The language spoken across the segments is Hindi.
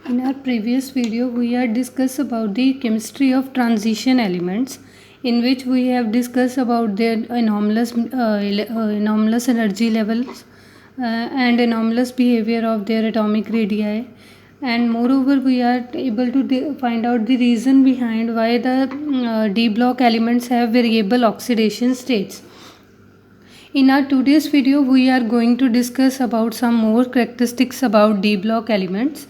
In our previous video, we had discussed about the chemistry of transition elements, in which we have discussed about their anomalous energy levels and anomalous behavior of their atomic radii. And moreover, we are able to find out the reason behind why the d block elements have variable oxidation states. In our today's video, we are going to discuss about some more characteristics about d block elements.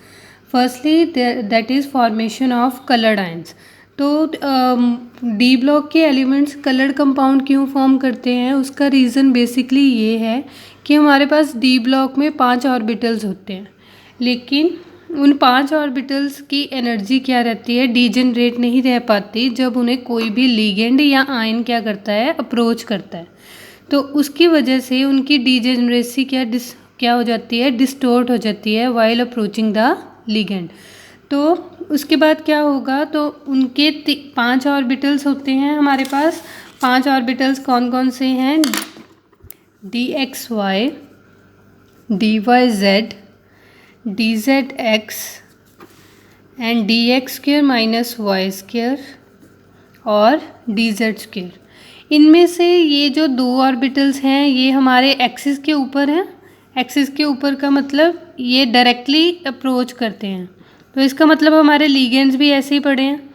Firstly, that is formation of colored ions. तो डी ब्लॉक के एलिमेंट्स कलर्ड कंपाउंड क्यों फॉर्म करते हैं, उसका रीज़न बेसिकली ये है कि हमारे पास डी ब्लॉक में 5 ऑर्बिटल्स होते हैं, लेकिन उन 5 ऑर्बिटल्स की एनर्जी क्या रहती है, डीजनरेट नहीं रह पाती जब उन्हें कोई भी लिगेंड या आयन क्या करता है, अप्रोच करता है। तो उसकी वजह से उनकी डीजेनरेसी क्या हो जाती है, डिस्टोर्ट हो जाती है वाइल अप्रोचिंग द लिगेंड। तो उसके बाद क्या होगा, तो उनके 5 ऑर्बिटल्स होते हैं हमारे पास। 5 ऑर्बिटल्स कौन कौन से हैं, dxy, dyz, dzx and dx² minus Y square और dz²। इनमें से ये जो 2 ऑर्बिटल्स हैं ये हमारे एक्सिस के ऊपर हैं। एक्सिस के ऊपर का मतलब ये डायरेक्टली अप्रोच करते हैं, तो इसका मतलब हमारे लिगेंड्स भी ऐसे ही पड़े हैं।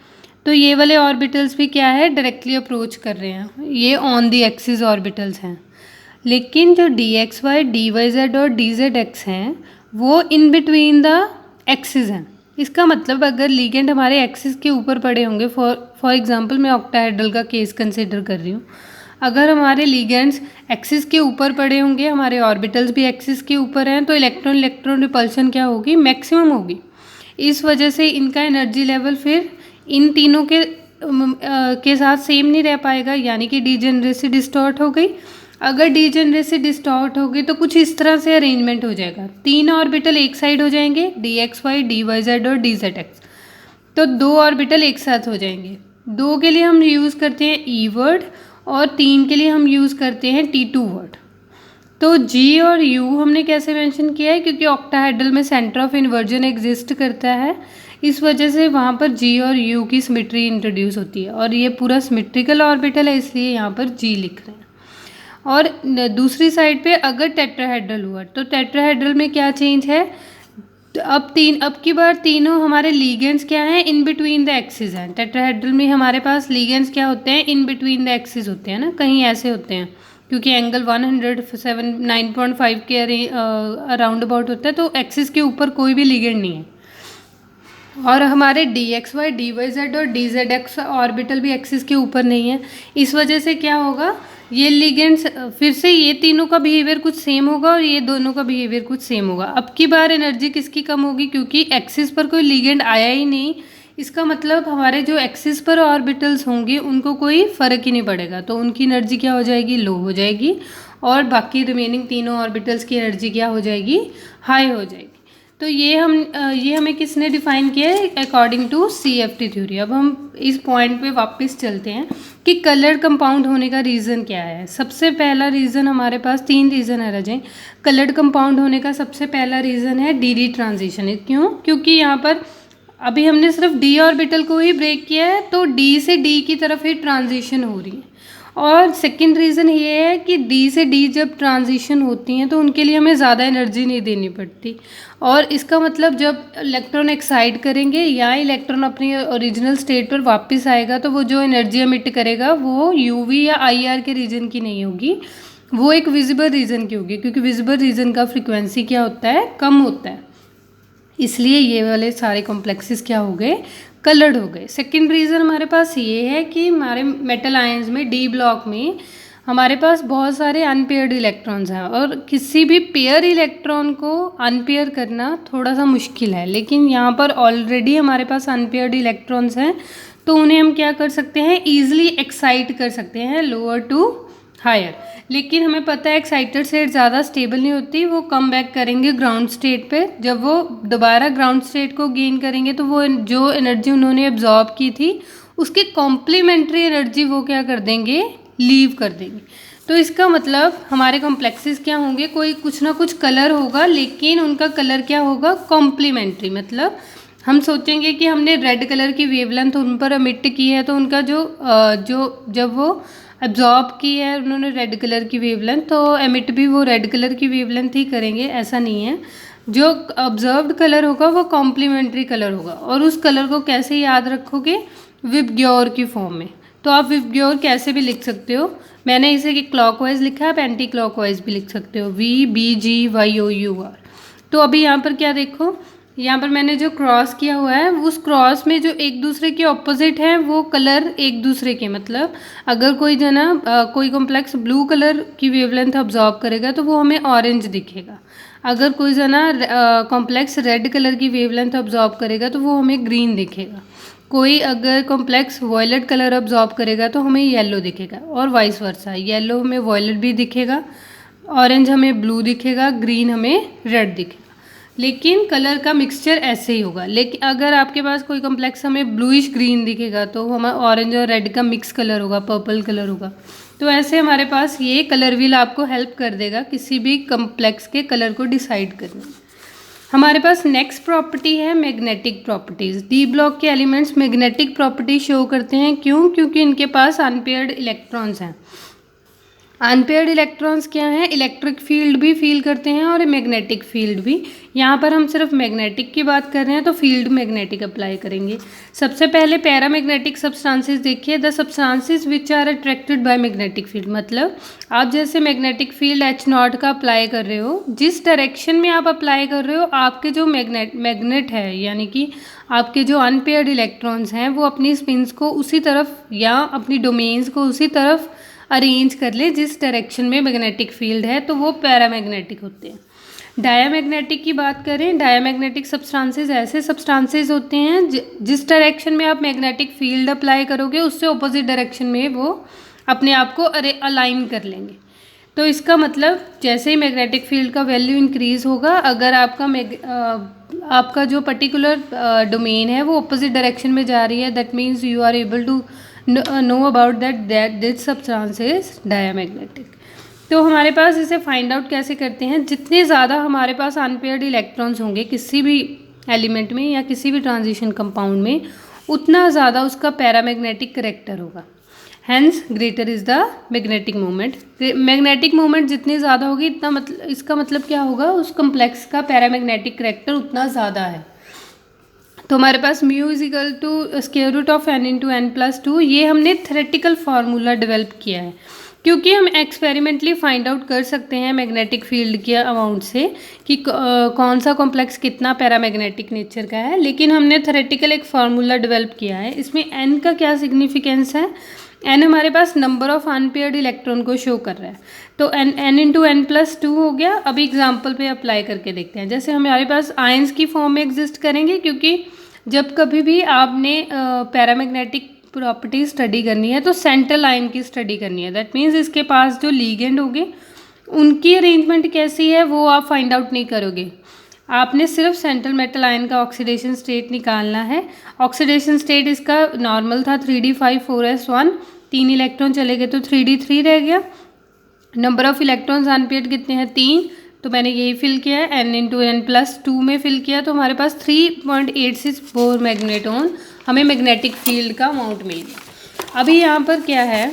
तो ये वाले ऑर्बिटल्स भी क्या है, डायरेक्टली अप्रोच कर रहे हैं, ये ऑन दी एक्सिस ऑर्बिटल्स हैं। लेकिन जो dxy, dyz और dzx हैं वो इन बिटवीन द एक्सिस हैं। इसका मतलब अगर लिगेंड हमारे एक्सिस के ऊपर पड़े होंगे, फॉर एग्जांपल मैं ऑक्टाहेड्रल का केस कंसिडर कर रही हूँ, अगर हमारे लिगेंड्स एक्सिस के ऊपर पड़े होंगे, हमारे ऑर्बिटल्स भी एक्सिस के ऊपर हैं, तो इलेक्ट्रॉन इलेक्ट्रॉन रिपल्शन क्या होगी, मैक्सिमम होगी। इस वजह से इनका एनर्जी लेवल फिर इन तीनों के साथ सेम नहीं रह पाएगा, यानी कि डीजनरेसी डिस्टॉर्ट हो गई। अगर डीजनरेसी डिस्टॉर्ट होगी तो कुछ इस तरह से अरेंजमेंट हो जाएगा, 3 ऑर्बिटल एक साइड हो जाएंगे, dxy, dyz और dzx, तो 2 ऑर्बिटल एक साथ हो जाएंगे। 2 के लिए हम यूज़ करते हैं ई वर्ड और 3 के लिए हम यूज़ करते हैं T2 वर्ड। तो G और U हमने कैसे मेंशन किया है, क्योंकि ऑक्टाहेड्रल में सेंटर ऑफ इन्वर्जन एग्जिस्ट करता है, इस वजह से वहाँ पर G और U की सिमेट्री इंट्रोड्यूस होती है, और ये पूरा सिमेट्रिकल ऑर्बिटल है, इसलिए यहाँ पर G लिख रहे हैं। और दूसरी साइड पे अगर टेट्राहेड्रल हुआ तो टेट्राहेड्रल में क्या चेंज है, अब की बार तीनों हमारे लिगेंड्स क्या हैं, इन बिटवीन द एक्सिस हैं। टेट्राहेड्रल में हमारे पास लिगेंड्स क्या होते हैं, इन बिटवीन द एक्सिस होते हैं ना, कहीं ऐसे होते हैं, क्योंकि एंगल 107.9.5 के अराउंड अबाउट होता है, तो एक्सिस के ऊपर कोई भी लिगेंड नहीं है। और हमारे dxy, dyz और dzx ऑर्बिटल भी एक्सिस के ऊपर नहीं है, इस वजह से क्या होगा, ये लिगेंड्स फिर से ये तीनों का बिहेवियर कुछ सेम होगा और ये दोनों का बिहेवियर कुछ सेम होगा। अब की बार एनर्जी किसकी कम होगी, क्योंकि एक्सिस पर कोई लिगेंड आया ही नहीं, इसका मतलब हमारे जो एक्सिस पर ऑर्बिटल्स होंगे उनको कोई फ़र्क ही नहीं पड़ेगा, तो उनकी एनर्जी क्या हो जाएगी, लो हो जाएगी, और बाकी रिमेनिंग तीनों ऑर्बिटल्स की एनर्जी क्या हो जाएगी, हाई हो जाएगी। तो ये हमें किसने डिफाइन किया है, अकॉर्डिंग टू CFT थ्योरी। अब हम इस पॉइंट पे वापस चलते हैं कि कलर्ड कंपाउंड होने का रीज़न क्या है। सबसे पहला रीज़न हमारे पास 3 रीज़न है रजें। कलर्ड कंपाउंड होने का सबसे पहला रीज़न है डी ट्रांजिशन। क्यों, क्योंकि यहाँ पर अभी हमने सिर्फ D ऑर्बिटल को ही ब्रेक किया है, तो D से D की तरफ ही ट्रांजिशन हो रही है। और सेकंड रीज़न ये है कि D से D जब ट्रांजिशन होती हैं तो उनके लिए हमें ज़्यादा एनर्जी नहीं देनी पड़ती, और इसका मतलब जब इलेक्ट्रॉन एक्साइट करेंगे या इलेक्ट्रॉन अपनी ओरिजिनल स्टेट पर वापस आएगा, तो वो जो एनर्जी एमिट करेगा वो UV या IR के रीजन की नहीं होगी, वो एक विजिबल रीजन की होगी, क्योंकि विजिबल रीजन का फ्रिक्वेंसी क्या होता है, कम होता है, इसलिए ये वाले सारे कॉम्प्लेक्सेस क्या हो गए, कलर्ड हो गए। सेकंड रीज़न हमारे पास ये है कि हमारे मेटल आयंस में डी ब्लॉक में हमारे पास बहुत सारे अनपेयर्ड इलेक्ट्रॉन्स हैं, और किसी भी पेयर इलेक्ट्रॉन को अनपेयर करना थोड़ा सा मुश्किल है, लेकिन यहाँ पर ऑलरेडी हमारे पास अनपेयर्ड इलेक्ट्रॉन्स हैं, तो उन्हें हम क्या कर सकते हैं, ईजिली एक्साइट कर सकते हैं लोअर टू हायर। लेकिन हमें पता है एक्साइटेड स्टेट ज़्यादा स्टेबल नहीं होती, वो कम बैक करेंगे ग्राउंड स्टेट पे। जब वो दोबारा ग्राउंड स्टेट को गेन करेंगे तो वो जो एनर्जी उन्होंने एब्जॉर्ब की थी उसकी कॉम्प्लीमेंट्री एनर्जी वो क्या कर देंगे, लीव कर देंगे। तो इसका मतलब हमारे कॉम्प्लेक्सेस क्या होंगे, कोई कुछ ना कुछ कलर होगा, लेकिन उनका कलर क्या होगा, कॉम्प्लीमेंट्री, मतलब हम सोचेंगे कि हमने रेड कलर की वेवलेंथ उन पर एमिट की है, तो उनका जब वो एब्जॉर्ब की है उन्होंने रेड कलर की वेवलेंथ, तो एमिट भी वो रेड कलर की वेवलेंथ ही करेंगे, ऐसा नहीं है। जो ऑब्जर्व्ड कलर होगा वो कॉम्प्लीमेंट्री कलर होगा। और उस कलर को कैसे याद रखोगे? विबग्योर की फॉर्म में। तो आप विबग्योर कैसे भी लिख सकते हो, मैंने इसे क्लॉकवाइज लिखा है, आप एंटी क्लॉकवाइज भी लिख सकते हो, VBGYOUR। तो अभी यहाँ पर क्या देखो, यहाँ पर मैंने जो क्रॉस किया हुआ है उस क्रॉस में जो एक दूसरे के ऑपोजिट हैं वो कलर एक दूसरे के, मतलब अगर कोई जना कोई कॉम्प्लेक्स ब्लू कलर की वेवलेंथ ऑब्जॉर्व करेगा तो वो हमें ऑरेंज दिखेगा। अगर कोई जना कॉम्प्लेक्स रेड कलर की वेवलेंथ ऑब्जॉर्व करेगा तो वो हमें ग्रीन दिखेगा। कोई अगर कॉम्प्लेक्स वॉयलेट कलर ऑब्जॉर्व करेगा तो हमें येलो दिखेगा, और वाइस वर्सा, येलो हमें वॉयलेट भी दिखेगा, ऑरेंज हमें ब्लू दिखेगा, ग्रीन हमें रेड दिखेगा। लेकिन कलर का मिक्सचर ऐसे ही होगा। लेकिन अगर आपके पास कोई कॉम्प्लेक्स हमें ब्लूइश ग्रीन दिखेगा तो हमारा ऑरेंज और रेड का मिक्स कलर होगा, पर्पल कलर होगा। तो ऐसे हमारे पास ये कलर व्हील आपको हेल्प कर देगा किसी भी कॉम्प्लेक्स के कलर को डिसाइड करने में। हमारे पास नेक्स्ट प्रॉपर्टी है मैग्नेटिक प्रॉपर्टीज। डी ब्लॉक के एलिमेंट्स मैग्नेटिक प्रॉपर्टी शो करते हैं, क्यों? क्योंकि इनके पास अनपेयर्ड इलेक्ट्रॉन्स हैं। अनपेयर्ड इलेक्ट्रॉन्स क्या हैं? इलेक्ट्रिक फील्ड भी फील करते हैं और मैग्नेटिक फील्ड भी। यहाँ पर हम सिर्फ मैग्नेटिक की बात कर रहे हैं तो फील्ड मैग्नेटिक अप्लाई करेंगे। सबसे पहले पैरामैग्नेटिक सब्सटेंसेस देखिए, the substances which are attracted by magnetic field. मतलब आप जैसे मैग्नेटिक फील्ड H0 का अप्लाई कर रहे हो, जिस डायरेक्शन में आप अप्लाई कर रहे हो आपके जो मैग्नेट है यानी कि आपके जो अनपेयर्ड इलेक्ट्रॉन्स हैं वो अपनी स्पिन्स को उसी तरफ या अपनी डोमेन्स को उसी तरफ अरेंज कर ले जिस डायरेक्शन में मैग्नेटिक फील्ड है, तो वो पैरामैग्नेटिक होते हैं। डायामैग्नेटिक की बात करें, डायामैग्नेटिक सब्सटेंसेस ऐसे सब्सटेंसेस होते हैं जिस डायरेक्शन में आप मैग्नेटिक फील्ड अप्लाई करोगे उससे ऑपोजिट डायरेक्शन में वो अपने आप को अलाइन कर लेंगे। तो इसका मतलब जैसे ही मैग्नेटिक फील्ड का वैल्यू इंक्रीज होगा, अगर आपका जो पर्टिकुलर डोमेन है वो ऑपोजिट डायरेक्शन में जा रही है, that means you are able to know about that this substance is diamagnetic. तो हमारे पास इसे फाइंड आउट कैसे करते हैं? जितने ज़्यादा हमारे पास अनपेयर्ड इलेक्ट्रॉन्स होंगे किसी भी एलिमेंट में या किसी भी ट्रांजिशन कंपाउंड में, उतना ज़्यादा उसका पैरामैग्नेटिक करेक्टर होगा। Hence greater is the magnetic moment. Magnetic moment जितनी ज़्यादा होगी इतना मतलब इसका मतलब क्या होगा? उस कम्प्लेक्स का पैरामैग्नेटिक करेक्टर उतना ज़्यादा है। तो हमारे पास mu is equal to square root of n into n+2। ये हमने थ्योरेटिकल फार्मूला डेवलप किया है क्योंकि हम एक्सपेरिमेंटली फाइंड आउट कर सकते हैं मैग्नेटिक फील्ड के अमाउंट से कि कौन सा कॉम्प्लेक्स कितना पैरामैग्नेटिक नेचर का है। लेकिन हमने थ्योरेटिकल एक फार्मूला डेवलप किया है। इसमें n का क्या सिग्निफिकेंस है? n हमारे पास नंबर ऑफ अनपेयर्ड इलेक्ट्रॉन को शो कर रहा है, तो n इंटू n+2 हो गया। अभी एग्जाम्पल पे अप्लाई करके देखते हैं। जैसे हमारे पास आयंस की फॉर्म में एग्जिस्ट करेंगे, क्योंकि जब कभी भी आपने पैरामैग्नेटिक प्रॉपर्टी स्टडी करनी है तो सेंट्रल आयन की स्टडी करनी है। दैट मीन्स इसके पास जो लीगेंड होंगे उनकी अरेंजमेंट कैसी है वो आप फाइंड आउट नहीं करोगे। आपने सिर्फ सेंट्रल मेटल आयन का ऑक्सीडेशन स्टेट निकालना है। ऑक्सीडेशन स्टेट इसका नॉर्मल था 3d5 4s1, 3 इलेक्ट्रॉन चले गए तो 3d3 रह गया। नंबर ऑफ इलेक्ट्रॉन्स अनपेयर्ड कितने हैं? 3। तो मैंने यही फिल किया है, n इंटू n+2 में फिल किया, तो हमारे पास 3.86 बोर मैग्नेटॉन हमें मैग्नेटिक फील्ड का अमाउंट मिल गया। अभी यहाँ पर क्या है,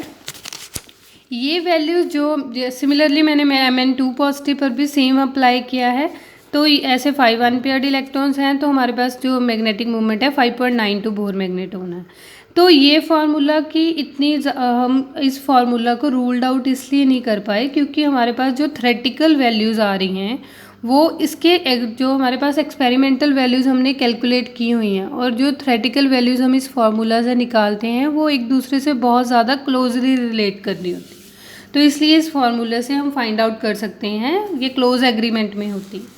ये वैल्यूज जो सिमिलरली मैंने Mn2 पॉजिटिव पर भी सेम अप्लाई किया है। तो ऐसे 5 अनपेयर्ड इलेक्ट्रॉन्स हैं तो हमारे पास जो मैग्नेटिक मूवमेंट है 5.92 बोर मैग्नेटॉन है। तो ये फार्मूला की हम इस फार्मूला को रूल्ड आउट इसलिए नहीं कर पाए क्योंकि हमारे पास जो थ्योरेटिकल वैल्यूज़ आ रही हैं वो इसके जो हमारे पास एक्सपेरिमेंटल वैल्यूज़ हमने कैलकुलेट की हुई हैं और जो थ्योरेटिकल वैल्यूज़ हम इस फार्मूला से निकालते हैं वो एक दूसरे से बहुत ज़्यादा क्लोजली रिलेट कर रही होती है। तो इसलिए इस फार्मूला से हम फाइंड आउट कर सकते हैं, ये क्लोज एग्रीमेंट में होती है।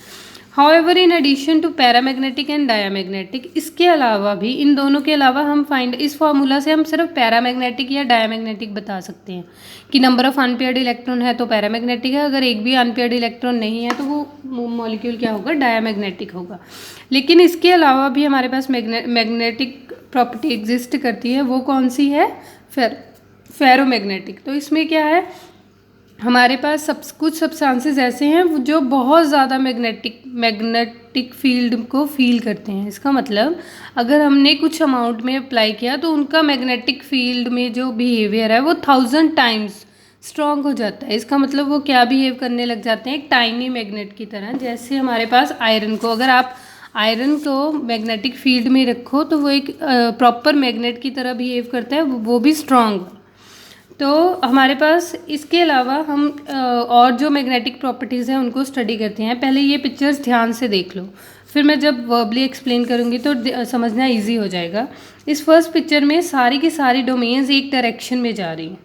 However in addition to paramagnetic and diamagnetic, इसके अलावा भी इन दोनों के अलावा हम इस फार्मूला से हम सिर्फ पैरामैग्नेटिक या डायामैग्नेटिक बता सकते हैं कि नंबर ऑफ अनपेयर्ड इलेक्ट्रॉन है तो पैरामैग्नेटिक है, अगर एक भी अनपेयर्ड इलेक्ट्रॉन नहीं है तो वो मॉलिक्यूल क्या होगा? डायामैग्नेटिक होगा। लेकिन इसके अलावा भी हमारे पास मैग्नेटिक प्रॉपर्टी एग्जिस्ट करती है, वो कौन सी है? फेरोमैग्नेटिक। तो इसमें क्या है, हमारे पास कुछ सब्सटेंसेस ऐसे हैं जो बहुत ज़्यादा मैग्नेटिक फील्ड को फील करते हैं। इसका मतलब अगर हमने कुछ अमाउंट में अप्लाई किया तो उनका मैग्नेटिक फील्ड में जो बिहेवियर है वो 1000 टाइम्स स्ट्रॉन्ग हो जाता है। इसका मतलब वो क्या बिहेव करने लग जाते हैं, एक टाइनी मैग्नेट की तरह। जैसे हमारे पास आयरन को, अगर आप आयरन को मैग्नेटिक फील्ड में रखो तो वो एक प्रॉपर मैग्नेट की तरह बिहेव करता है, वो भी स्ट्रॉन्ग। तो हमारे पास इसके अलावा हम और जो मैग्नेटिक प्रॉपर्टीज़ हैं उनको स्टडी करते हैं। पहले ये पिक्चर्स ध्यान से देख लो, फिर मैं जब वर्बली एक्सप्लेन करूँगी तो समझना इजी हो जाएगा। इस फर्स्ट पिक्चर में सारी की सारी डोमेन्स एक डायरेक्शन में जा रही हैं,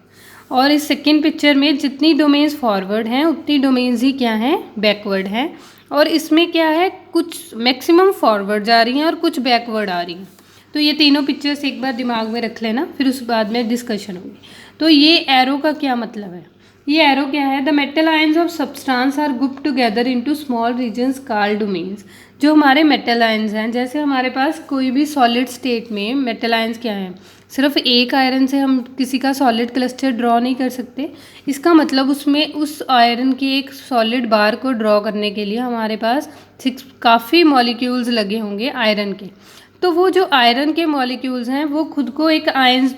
और इस सेकेंड पिक्चर में जितनी डोमेन्स फॉरवर्ड हैं उतनी डोमेन्स ही क्या हैं, बैकवर्ड हैं। और इसमें क्या है, कुछ मैक्सिमम फॉरवर्ड जा रही हैं और कुछ बैकवर्ड आ रही हैं। तो ये तीनों पिक्चर्स एक बार दिमाग में रख लेना, फिर उस बाद में डिस्कशन होगी। तो ये एरो का क्या मतलब है, ये एरो क्या है, the metal ions of substance are group together into small regions called domains. जो हमारे मेटल आयंस हैं, जैसे हमारे पास कोई भी सॉलिड स्टेट में मेटल आयंस क्या हैं, सिर्फ एक आयरन से हम किसी का सॉलिड क्लस्टर ड्रॉ नहीं कर सकते। इसका मतलब उसमें उस आयरन के एक सॉलिड बार को ड्रॉ करने के लिए हमारे पास काफ़ी मॉलिक्यूल्स लगे होंगे आयरन के। तो वो जो आयरन के मॉलिक्यूल्स हैं वो खुद को एक आयंस,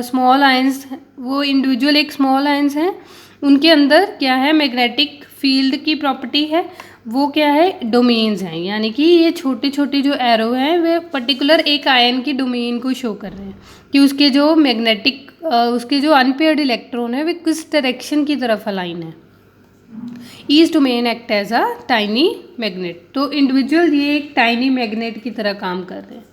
स्मॉल आयंस, वो इंडिविजुअल एक स्मॉल आयंस हैं, उनके अंदर क्या है, मैग्नेटिक फील्ड की प्रॉपर्टी है, वो क्या है, डोमेन्स हैं। यानी कि ये छोटे छोटे जो एरो हैं वे पर्टिकुलर एक आयन की डोमेन को शो कर रहे हैं कि उसके जो मैग्नेटिक उसके जो अनपेयर्ड इलेक्ट्रॉन है वे किस डायरेक्शन की तरफ अलाइन है। Each domain act as a tiny magnet. तो इंडिविजुअल ये एक टाइनी मैग्नेट की तरह काम कर रहे हैं।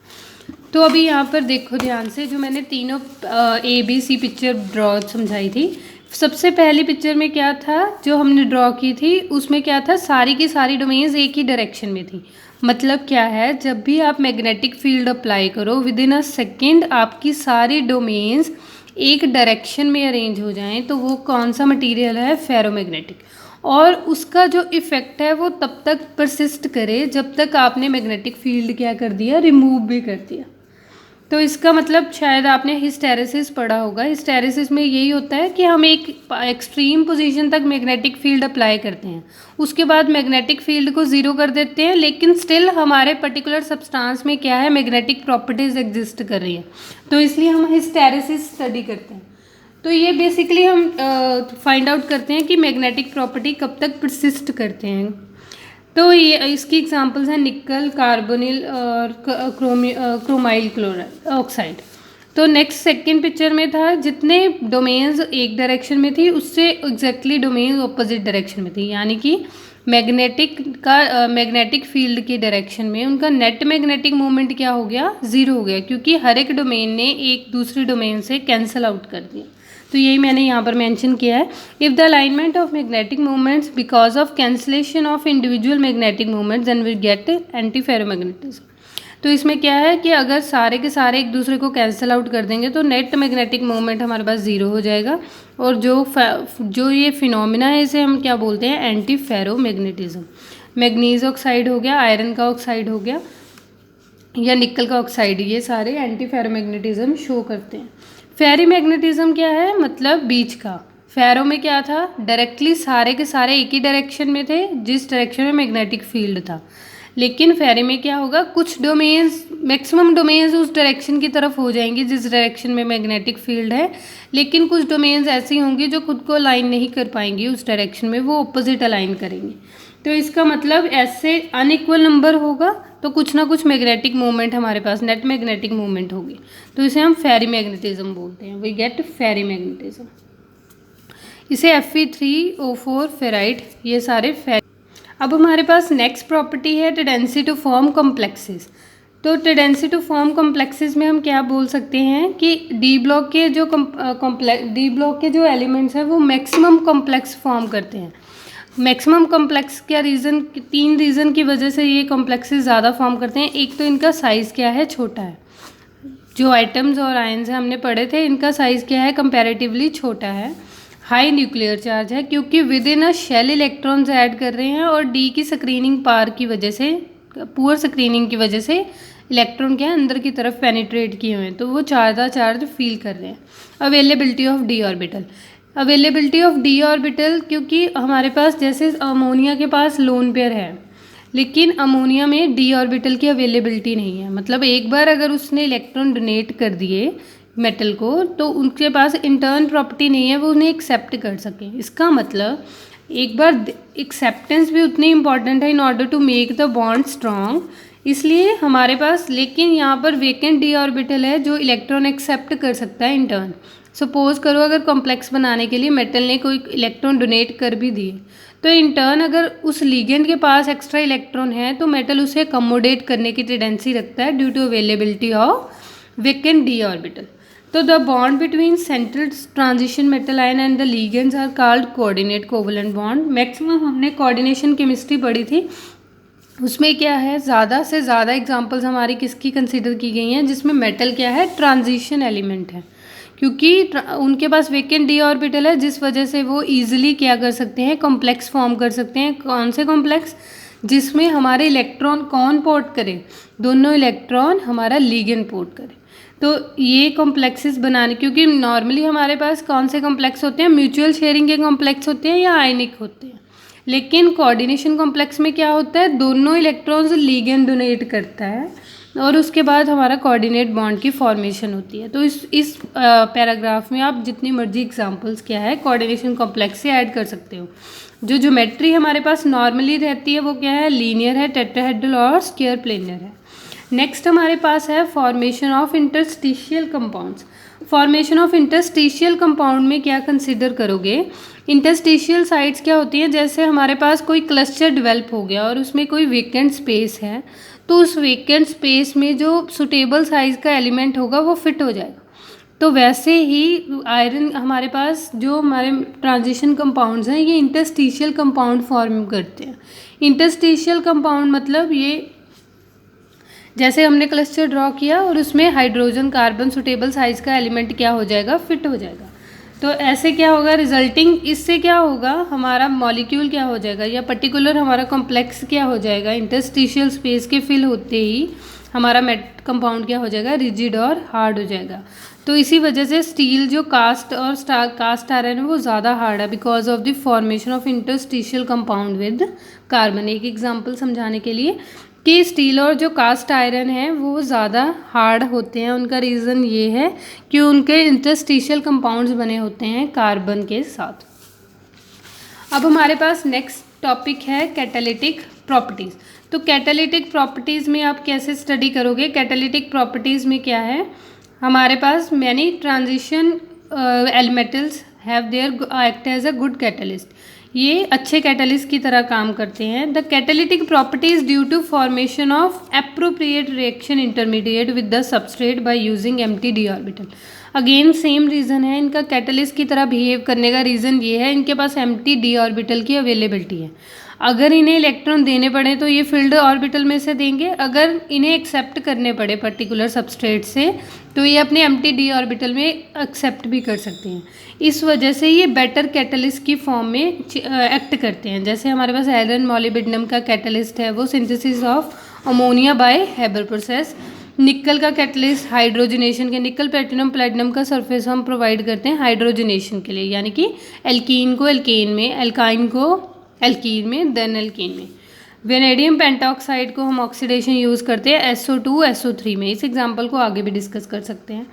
तो अभी यहाँ पर देखो ध्यान से, जो मैंने तीनों ABC पिक्चर ड्रॉ समझाई थी, सबसे पहली पिक्चर में क्या था जो हमने ड्रॉ की थी, उसमें क्या था, सारी की सारी डोमेन्स एक ही डायरेक्शन में थी। मतलब क्या है, जब भी आप मैग्नेटिक फील्ड अप्लाई करो विद इन अ सेकेंड आपकी सारी डोमेन्स एक डायरेक्शन में अरेंज हो जाएं तो वो कौन सा मटेरियल है, फेरोमैग्नेटिक। और उसका जो इफ़ेक्ट है वो तब तक परसिस्ट करे जब तक आपने मैग्नेटिक फील्ड क्या कर दिया, रिमूव भी कर दिया। तो इसका मतलब शायद आपने हिस्टेरेसिस पढ़ा होगा। हिस्टेरेसिस में यही होता है कि हम एक एक्सट्रीम पोजीशन तक मैग्नेटिक फील्ड अप्लाई करते हैं, उसके बाद मैग्नेटिक फील्ड को ज़ीरो कर देते हैं, लेकिन स्टिल हमारे पर्टिकुलर सब्सटेंस में क्या है, मैग्नेटिक प्रॉपर्टीज़ एग्जिस्ट कर रही हैं, तो इसलिए हम हिस्टेरेसिस स्टडी करते हैं। तो ये बेसिकली हम फाइंड आउट करते हैं कि मैग्नेटिक प्रॉपर्टी कब तक परसिस्ट करते हैं। तो ये इसकी एग्जांपल्स हैं निकल, कार्बोनिल और क्रोमाइल क्लोराइड ऑक्साइड। तो नेक्स्ट सेकंड पिक्चर में था, जितने डोमेन्स एक डायरेक्शन में थी उससे एग्जैक्टली डोमेन्स ऑपोजिट डायरेक्शन में थी, यानी कि मैग्नेटिक फील्ड की डायरेक्शन में उनका नेट मैग्नेटिक मोमेंट क्या हो गया, ज़ीरो हो गया, क्योंकि हर एक डोमेन ने एक दूसरी डोमेन से कैंसिल आउट कर दिया। तो यही मैंने यहाँ पर मेंशन किया है। If the alignment of magnetic movements because of cancellation of individual magnetic movements then we get anti ferromagnetism. तो इसमें क्या है कि अगर सारे के सारे एक दूसरे को कैंसिल आउट कर देंगे तो नेट मैग्नेटिक मूवमेंट हमारे पास ज़ीरो हो जाएगा, और जो ये फिनोमिना है इसे हम क्या बोलते हैं, एंटी फेरोमैग्नेटिज्म। मैग्नीज ऑक्साइड हो गया, आयरन का ऑक्साइड हो गया या निकल का ऑक्साइड, ये सारे एंटी फेरोमैग्नेटिज्म शो करते हैं। फेरी मैग्नेटिज्म क्या है, मतलब बीच का। फेरो में क्या था, डायरेक्टली सारे के सारे एक ही डायरेक्शन में थे जिस डायरेक्शन में मैग्नेटिक फील्ड था, लेकिन फेरी में क्या होगा, कुछ डोमेन्स, मैक्सिमम डोमेन्स उस डायरेक्शन की तरफ हो जाएंगी जिस डायरेक्शन में मैग्नेटिक फील्ड है, लेकिन कुछ डोमेन्स ऐसी होंगी जो खुद को अलाइन नहीं कर पाएंगी उस डायरेक्शन में, वो ऑपोजिट अलाइन करेंगे। तो इसका मतलब ऐसे अनइक्वल नंबर होगा तो कुछ ना कुछ मैग्नेटिक मूवमेंट हमारे पास, नेट मैग्नेटिक मूवमेंट होगी, तो इसे हम फेरी मैग्नेटिज्म बोलते हैं। We get ferrimagnetism. इसे Fe3O4 फेराइट, ये सारे फेरी। अब हमारे पास नेक्स्ट प्रॉपर्टी है टेंडेंसी टू फॉर्म कॉम्प्लेक्सेस। तो टेंडेंसी टू फॉर्म कॉम्प्लेक्सेस में हम क्या बोल सकते हैं कि डी ब्लॉक के जो एलिमेंट्स हैं वो मैक्सिमम कॉम्प्लेक्स फॉर्म करते हैं। मैक्सिमम कॉम्प्लेक्स क्या रीज़न, 3 रीज़न की वजह से ये कॉम्प्लेक्सेस ज़्यादा फॉर्म करते हैं। एक तो इनका साइज़ क्या है, छोटा है। जो आइटम्स और आयंस हैं हमने पढ़े थे, इनका साइज़ क्या है, कंपैरेटिवली छोटा है। हाई न्यूक्लियर चार्ज है क्योंकि within a shell electrons add कर रहे हैं, और डी की स्क्रीनिंग पार की वजह से, पुअर स्क्रीनिंग की वजह से इलेक्ट्रॉन क्या है, अंदर की तरफ पेनिट्रेट किए हुए हैं, तो वो ज़्यादा चार्ज फील कर रहे हैं। Availability of D orbital, availability of D orbital, क्योंकि हमारे पास जैसे अमोनिया के पास लोन पेयर है, लेकिन अमोनिया में डी ऑर्बिटल की अवेलेबिलिटी नहीं है। मतलब एक बार अगर उसने इलेक्ट्रॉन डोनेट कर दिए मेटल को, तो उनके पास इंटर्न प्रॉपर्टी नहीं है वो उन्हें एक्सेप्ट कर सकें। इसका मतलब एक बार एक्सेप्टेंस भी उतनी इंपॉर्टेंट है in order to make the bond strong. इसलिए हमारे पास लेकिन यहाँ पर वेकेंट डी ऑर्बिटल है जो इलेक्ट्रॉन एक्सेप्ट कर सकता है इंटर्न। सपोज करो अगर कॉम्प्लेक्स बनाने के लिए मेटल ने कोई इलेक्ट्रॉन डोनेट कर भी दिए, तो इंटर्न अगर उस लिगेंड के पास एक्स्ट्रा इलेक्ट्रॉन है तो मेटल उसे अकोमोडेट करने की टेंडेंसी रखता है due to availability of vacant d orbital. तो the bond between central transition metal ion and the ligands are called coordinate covalent bond. Maximum हमने कोऑर्डिनेशन केमिस्ट्री पढ़ी थी, उसमें क्या है ज़्यादा से ज़्यादा एग्जांपल्स हमारी किसकी कंसीडर की गई हैं जिसमें मेटल क्या है, ट्रांजिशन एलिमेंट है, क्योंकि उनके पास वेकेंट डी ऑर्बिटल है जिस वजह से वो इजीली क्या कर सकते हैं, कॉम्प्लेक्स फॉर्म कर सकते हैं। कौन से कॉम्प्लेक्स? जिसमें हमारे इलेक्ट्रॉन कौन पोर्ट करे, दोनों इलेक्ट्रॉन हमारा लिगेंड पोर्ट करे। तो ये कॉम्प्लेक्सेस बनाने, क्योंकि नॉर्मली हमारे पास कौन से कॉम्प्लेक्स होते हैं, म्यूचुअल शेयरिंग के कॉम्प्लेक्स होते हैं या आयनिक होते हैं। लेकिन कोऑर्डिनेशन कॉम्प्लेक्स में क्या होता है, दोनों इलेक्ट्रॉन्स लिगेंड डोनेट करता है और उसके बाद हमारा कोऑर्डिनेट बॉन्ड की फॉर्मेशन होती है। तो इस पैराग्राफ में आप जितनी मर्जी एग्जांपल्स क्या है कोऑर्डिनेशन कॉम्प्लेक्स से ऐड कर सकते हो। जो ज्योमेट्री हमारे पास नॉर्मली रहती है वो क्या है, लीनियर है, टेट्राहेड्रल और स्क्वायर प्लेनर है। नेक्स्ट हमारे पास है formation of interstitial compounds. Formation of interstitial compound में क्या कंसिडर करोगे, इंटरस्टिशियल साइट्स क्या होती हैं, जैसे हमारे पास कोई क्लस्टर डेवलप हो गया और उसमें कोई वेकेंट स्पेस है, तो उस वेकेंट स्पेस में जो सुटेबल साइज का एलिमेंट होगा वो फिट हो जाएगा। तो वैसे ही आयरन हमारे पास जो हमारे ट्रांजिशन कंपाउंड्स हैं ये इंटरस्टिशियल कंपाउंड फॉर्म करते हैं। इंटरस्टिशियल कंपाउंड मतलब ये जैसे हमने क्लस्टर ड्रॉ किया और उसमें हाइड्रोजन कार्बन सुटेबल साइज का एलिमेंट क्या हो जाएगा, फिट हो जाएगा। तो ऐसे क्या होगा, रिजल्टिंग इससे क्या होगा, हमारा मॉलिक्यूल क्या हो जाएगा या पर्टिकुलर हमारा कॉम्प्लेक्स क्या हो जाएगा, इंटरस्टिशियल स्पेस के फिल होते ही हमारा मेट कंपाउंड क्या हो जाएगा, रिजिड और हार्ड हो जाएगा। तो इसी वजह से स्टील जो कास्ट और कास्ट आयरन है वो ज़्यादा हार्ड है because of the formation of interstitial compound with carbon. एक एग्जांपल समझाने के लिए कि स्टील और जो कास्ट आयरन है वो ज़्यादा हार्ड होते हैं, उनका रीज़न ये है कि उनके इंटरस्टिशियल कंपाउंड्स बने होते हैं कार्बन के साथ। अब हमारे पास नेक्स्ट टॉपिक है कैटालिटिक प्रॉपर्टीज़। तो कैटालिटिक प्रॉपर्टीज़ में आप कैसे स्टडी करोगे, कैटालिटिक प्रॉपर्टीज़ में क्या है, हमारे पास many transition elementals have their act as a good catalyst. ये अच्छे कैटलिस्ट की तरह काम करते हैं। The catalytic properties due to formation of appropriate reaction intermediate with the substrate by using empty D orbital. Again same reason है, इनका कैटलिस्ट की तरह बिहेव करने का रीज़न ये है, इनके पास एम्प्टी डी ऑर्बिटल की अवेलेबिलिटी है। अगर इन्हें इलेक्ट्रॉन देने पड़े तो ये फील्ड ऑर्बिटल में से देंगे, अगर इन्हें एक्सेप्ट करने पड़े पर्टिकुलर सबस्ट्रेट से तो ये अपने एम्प्टी डी ऑर्बिटल में एक्सेप्ट भी कर सकते हैं। इस वजह से ये बेटर कैटलिस्ट की फॉर्म में एक्ट करते हैं। जैसे हमारे पास आयरन मॉलिब्डेनम का कैटलिस्ट है वो synthesis of ammonia by Haber process. Nickel का कैटलिस्ट हाइड्रोजनेशन के, निकल प्लेटिनम प्लेटिनम का सरफेस हम प्रोवाइड करते हैं हाइड्रोजनेशन के लिए, यानी कि एल्कीन को एल्केन में, एल्काइन को एल्कीन में, देन एल्कीन में। वेनेडियम पेंटॉक्साइड को हम ऑक्सीडेशन यूज़ करते हैं SO2 SO3 में। इस एग्जांपल को आगे भी डिस्कस कर सकते हैं।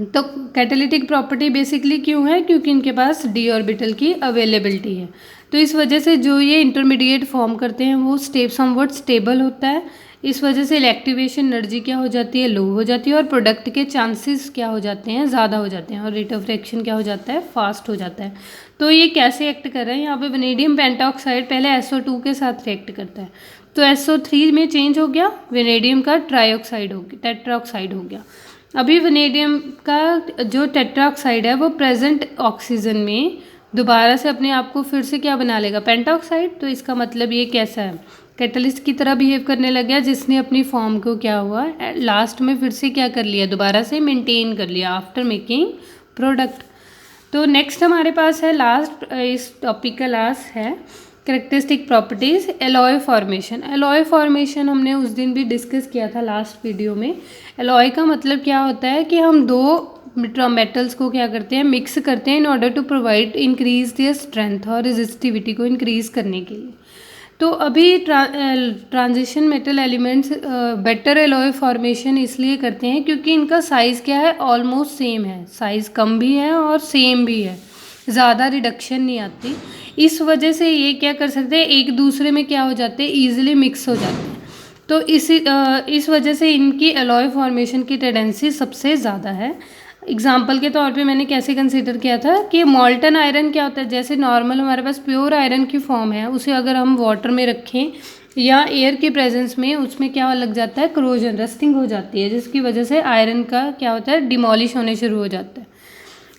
तो कैटालिटिक प्रॉपर्टी बेसिकली क्यों है, क्योंकि इनके पास डी ऑर्बिटल की अवेलेबिलिटी है। तो इस वजह से जो ये इंटरमीडिएट फॉर्म करते हैं वो समवट स्टेबल होता है। इस वजह से इलेक्टिवेशन एनर्जी क्या हो जाती है, लो हो जाती है, और प्रोडक्ट के चांसेस क्या हो जाते हैं, ज़्यादा हो जाते हैं, और रेट ऑफ रिएक्शन क्या हो जाता है, फास्ट हो जाता है। तो ये कैसे एक्ट कर रहे हैं, यहाँ पे वेनेडियम पेंटॉक्साइड पहले SO2 के साथ रिएक्ट करता है, तो SO3 में चेंज हो गया, वेनेडियम का ट्राईऑक्साइड हो गया, टेट्राऑक्साइड हो गया। अभी वेनेडियम का जो टेट्राऑक्साइड है वो प्रेजेंट ऑक्सीजन में दोबारा से अपने आप को फिर से क्या बना लेगा, पेंटॉक्साइड। तो इसका मतलब ये कैसा है, कैटलिस्ट की तरह बिहेव करने लग गया, जिसने अपनी फॉर्म को क्या हुआ लास्ट में फिर से क्या कर लिया, दोबारा से मेंटेन कर लिया आफ्टर मेकिंग प्रोडक्ट। तो नेक्स्ट हमारे पास है लास्ट, इस टॉपिक का लास्ट है characteristic properties alloy formation. Alloy formation हमने उस दिन भी डिस्कस किया था लास्ट वीडियो में। एलॉय का मतलब क्या होता है कि हम दो मेटल्स को क्या करते हैं, मिक्स करते हैं in order to provide increase their strength और रेजिस्टिविटी को इंक्रीज करने के लिए। तो अभी transition metal elements better alloy formation इसलिए करते हैं क्योंकि इनका साइज़ क्या है, ऑलमोस्ट सेम है, साइज़ कम भी है और सेम भी है, ज़्यादा रिडक्शन नहीं आती। इस वजह से ये क्या कर सकते हैं, एक दूसरे में क्या हो जाते हैं, ईजिली मिक्स हो जाते हैं। तो इस वजह से इनकी एलॉय फॉर्मेशन की टेंडेंसी सबसे ज़्यादा है। एग्जाम्पल के तौर पे मैंने कैसे कंसीडर किया था कि मॉल्टन आयरन क्या होता है, जैसे नॉर्मल हमारे पास प्योर आयरन की फॉर्म है, उसे अगर हम वाटर में रखें या एयर के प्रेजेंस में, उसमें क्या लग जाता है, क्रोजन, रस्टिंग हो जाती है, जिसकी वजह से आयरन का क्या होता है, डिमोलिश होने शुरू हो जाता है।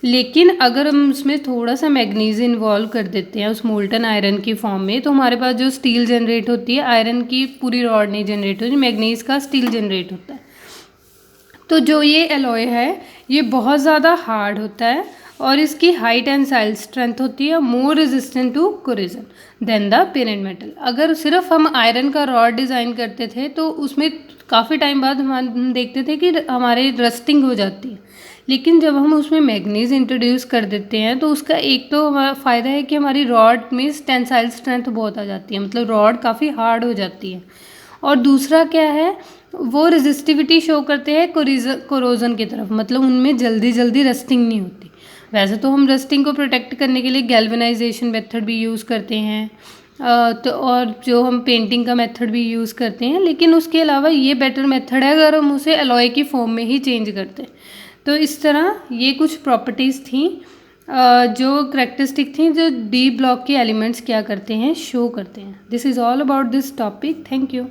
लेकिन अगर हम उसमें थोड़ा सा मैग्नीज इन्वॉल्व कर देते हैं उस मोल्टन आयरन की फॉर्म में, तो हमारे पास जो स्टील जनरेट होती है, आयरन की पूरी रॉड नहीं जनरेट होती, मैग्नीज का स्टील जनरेट होता है। तो जो ये एलॉय है ये बहुत ज़्यादा हार्ड होता है और इसकी हाई टेंसाइल स्ट्रेंथ होती है, more resistant to corrosion than the parent metal. अगर सिर्फ हम आयरन का रॉड डिज़ाइन करते थे तो उसमें काफ़ी टाइम बाद हम देखते थे कि हमारे रस्टिंग हो जाती है, लेकिन जब हम उसमें मैग्नीज इंट्रोड्यूस कर देते हैं तो उसका एक तो फ़ायदा है कि हमारी रॉड में टेंसाइल स्ट्रेंथ बहुत आ जाती है, मतलब रॉड काफ़ी हार्ड हो जाती है। और दूसरा क्या है, वो रेजिस्टिविटी शो करते हैं कोरोजन की तरफ, मतलब उनमें जल्दी जल्दी रस्टिंग नहीं होती। वैसे तो हम रस्टिंग को प्रोटेक्ट करने के लिए गैल्वेनाइजेशन मेथड भी यूज़ करते हैं, तो और जो हम पेंटिंग का मेथड भी यूज़ करते हैं, लेकिन उसके अलावा ये बेटर मेथड है अगर हम उसे एलॉय की फॉर्म में ही चेंज करते हैं। तो इस तरह ये कुछ प्रॉपर्टीज़ थी जो करेक्टरिस्टिक थी जो डी ब्लॉक के एलिमेंट्स क्या करते हैं, शो करते हैं। This is all about this topic. Thank you.